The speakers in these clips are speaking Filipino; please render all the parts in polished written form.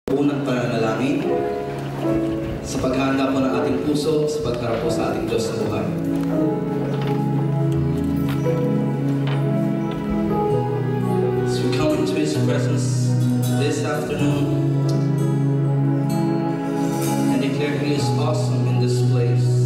Unang pananalangin sa paghahanda po ng ating puso sa pagharap po sa ating Diyos sa buhay. As we come into His presence this afternoon and declare He is awesome in this place.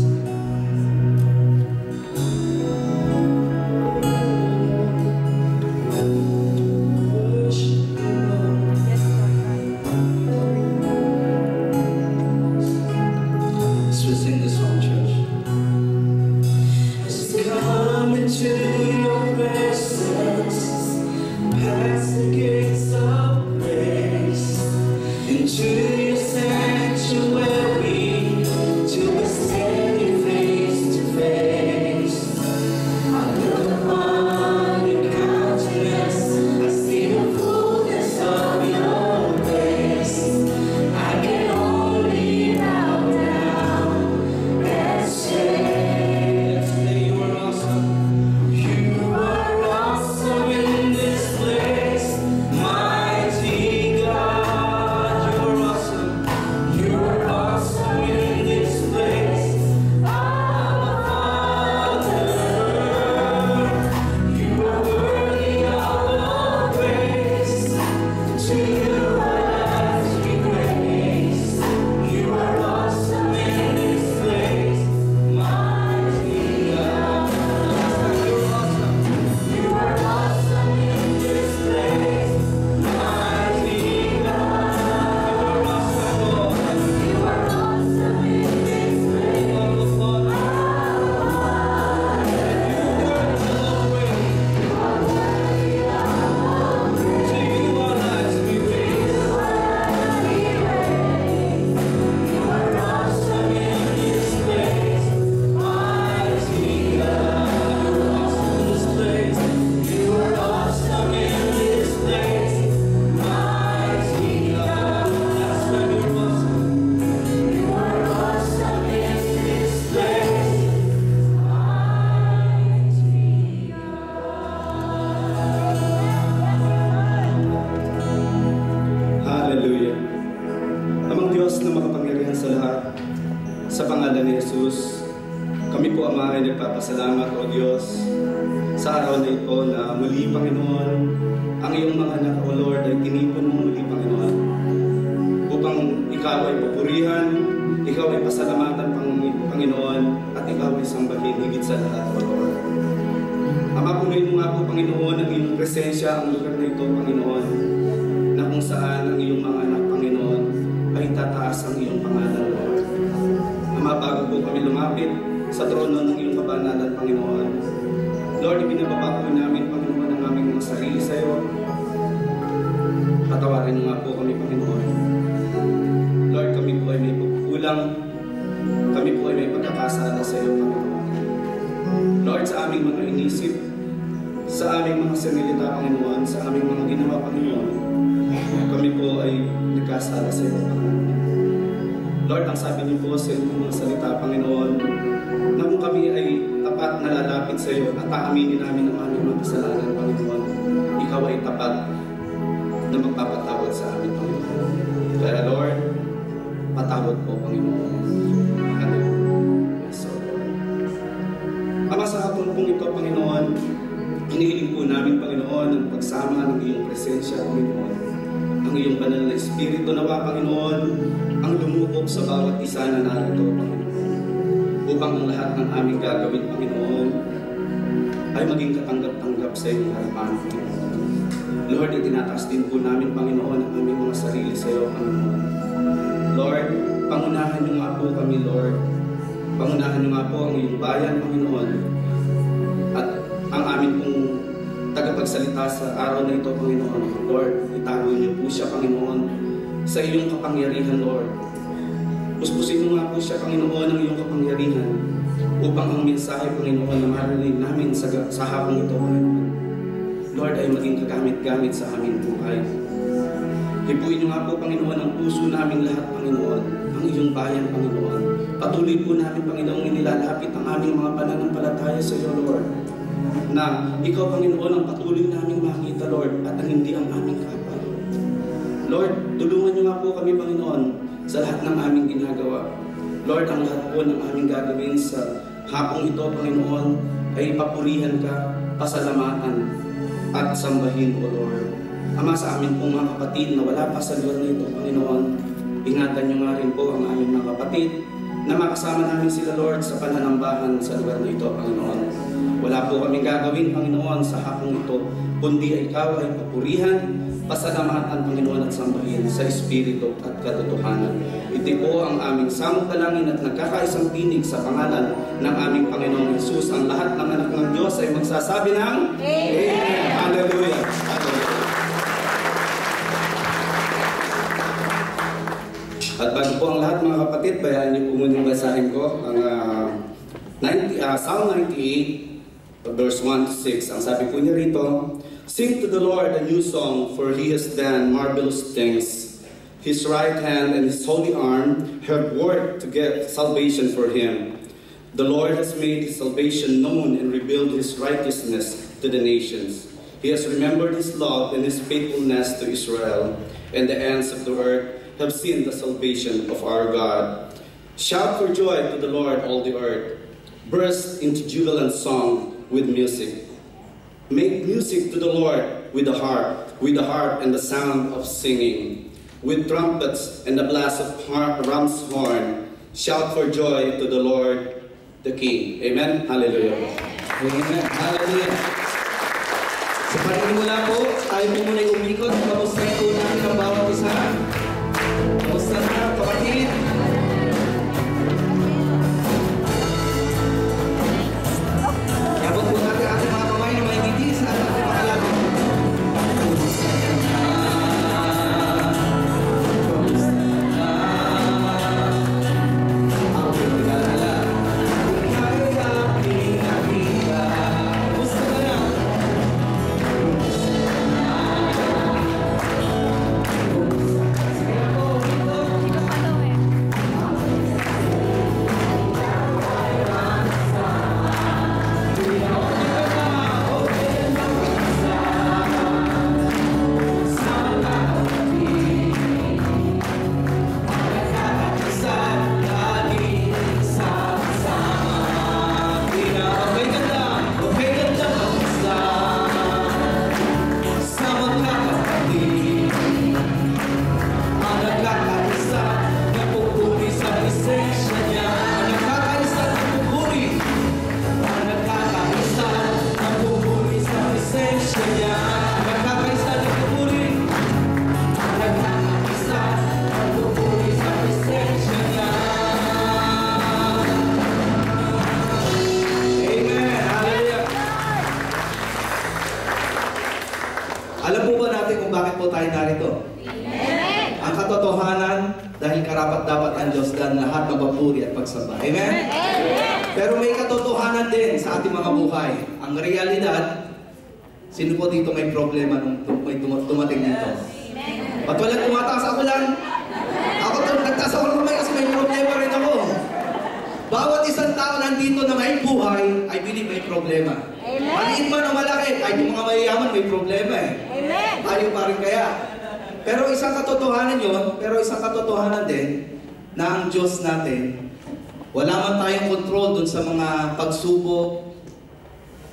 Salamat, O Diyos, sa araw na ito na muli, Panginoon, ang iyong mga anak, O Lord, ay tinipon mo muli, Panginoon, upang ikaw ay papurihan, ikaw ay pasalamatan, Panginoon, at ikaw ay sambahin higit sa lahat, O Lord. Ama, punuin mo nga po, Panginoon, ang iyong presensya, ang lugar na ito, Panginoon, na kung saan ang iyong mga anak, Panginoon, ay tataas ang iyong pangalan, Lord. Ama, bago po kami lumapit sa trono ng iyong kabanalan, Panginoon, Lord, ibinababa po namin, Panginoon, ang aming mga sarili sa iyo. Patawarin mo nga po kami, Panginoon. Lord, kami po ay may pagkukulang, kami po ay may pagkakasala sa iyo, Panginoon. Lord, sa aming mga inisip, sa aming mga sinilita, Panginoon, sa aming mga ginawa, Panginoon, kami po ay nagkasala sa iyo, Panginoon. Lord, ang sabi niyo po sa iyong mga salita, Panginoon, na kung kami ay tapat na lalapit sa iyo at aaminin namin ang aming mga kasalanan, Panginoon, ikaw ay tapat na magpapatawad sa amin, Panginoon. Kaya, Lord, patawad po, Panginoon. Hallelujah. So, Lord. Ama, sa hapon pong ito, Panginoon, inihiling po namin, Panginoon, ang pagsama ng iyong presensya, Panginoon. Ang iyong banal na Espiritu nawa, Panginoon, ang lumukop sa bawat isa na narito, Panginoon, upang ang lahat ng aming gagawin, Panginoon, ay maging katanggap-tanggap sa iyong harapan, Panginoon. Lord, itinataas din po namin, Panginoon, ang aming mga sarili sa iyo, Panginoon. Lord, pangunahan niyo nga po kami, Lord. Pangunahan niyo nga po ang iyong bayan, Panginoon. At ang amin pong tagapagsalita sa araw na ito, Panginoon. Lord, itago niyo po siya, Panginoon, sa iyong kapangyarihan, Lord. Puspusin mo nga po siya, Panginoon, ang iyong kapangyarihan upang ang mensahe, Panginoon, na marinig namin sa hapong ito, Panginoon, Lord, ay maging kagamit-gamit sa aming buhay. Hipuin niyo nga po, Panginoon, ang puso namin lahat, Panginoon, ang iyong bayan, Panginoon. Patuloy po namin, Panginoon, inilalapit ang aming mga pananampalataya sa iyo, Lord, na ikaw, Panginoon, ang patuloy namin makita, Lord, at ang hindi ang aming kapal. Lord, tulungan niyo nga po kami, Panginoon, sa lahat ng aming ginagawa. Lord, ang lahat po ng aming gagawin sa hapong ito, Panginoon, ay papurihan ka, pasalamatan, at sambahin, O Lord. Ama, sa amin pong mga kapatid na wala pa sa lugar na ito, Panginoon, ingatan niyo nga rin po ang aming mga kapatid na makasama namin sila, Lord, sa pananambahan sa lugar na ito, Panginoon. Wala po kaming gagawin, Panginoon, sa hapong ito, kundi ikaw ay papurihan, pasalamatan, Panginoon, at sambahin sa Espiritu at katotohanan. Ito po ang aming samot-dalangin at nagkakaisang tinig sa pangalan ng aming Panginoong Hesus. Ang lahat ng anak ng Diyos ay magsasabi ng Amen. Hallelujah. Hallelujah. At bago po ang lahat, mga kapatid, bayaan niyo po muna yung basahin ko ang Psalm 98, verse 1 to 6. Ang sabi po niya rito, "Sing to the Lord a new song, for He has done marvelous things. His right hand and His holy arm have worked to get salvation for Him. The Lord has made His salvation known and revealed His righteousness to the nations. He has remembered His love and His faithfulness to Israel, and the ends of the earth have seen the salvation of our God. Shout for joy to the Lord, all the earth. Burst into jubilant song with music. Make music to the Lord with the harp and the sound of singing, with trumpets and the blast of ram's horn. Shout for joy to the Lord, the King." Amen. Hallelujah. Amen. Hallelujah. Sa panimula po, tayo po muna yung umikot. Kamustahin po natin ang bawat isa. Kamusta na, kapatid? Yabot po natin ating mga kamay na may ngiti sa ating mga labi. Kamusta na? Kamusta na? Ang pinagdala kung ay aking nakita. Kamusta na? Alam po ba natin kung bakit po tayo narito? Amen. Ang katotohanan, dahil karapat-dapat ang Diyos dan lahat ng papuri at pagsamba. Amen? Amen. Pero may katotohanan din sa ating mga buhay. Ang realidad, sino po dito may problema nung may tumating dito? Ba't walang tumataas? Ako lang. Ako nagtaas ako ng kasi may problema rin ako. Bawat isang tao nandito na may buhay, I believe may problema. Amen. Maliit man o malaki, kahit yung mga mayayaman may problema eh. Amen. Tayo pa rin kaya. Pero isang katotohanan yun, pero isang katotohanan din, na ang Diyos natin, wala man tayong control dun sa mga pagsubok,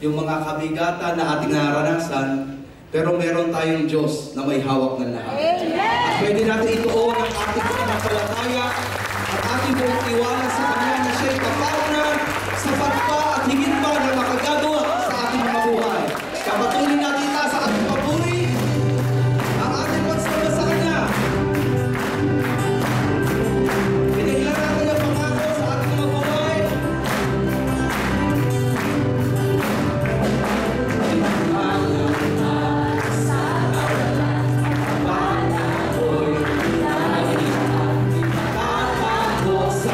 yung mga kabigatan na ating naranasan, pero meron tayong Diyos na may hawak ng lahat. Amen. At pwede natin ituon ang ating pananampalataya at ating buong tiwala sa Kanya na siya'y kapaunan, sapat pa at higit pa na makagagawa sa ating mga buhay. Kapatuloy natin itaas sa ating papuri, ang ating pagsama sa Kanya. Piniglan natin ang pangako sa ating mga buhay. Sa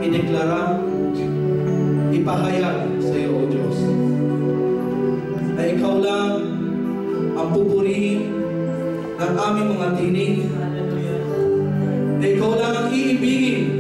ideklara, ipahayag sa iyo, O Diyos, na ikaw lang ang pupurihin ng aming mga tinig, na ikaw lang ang iibigin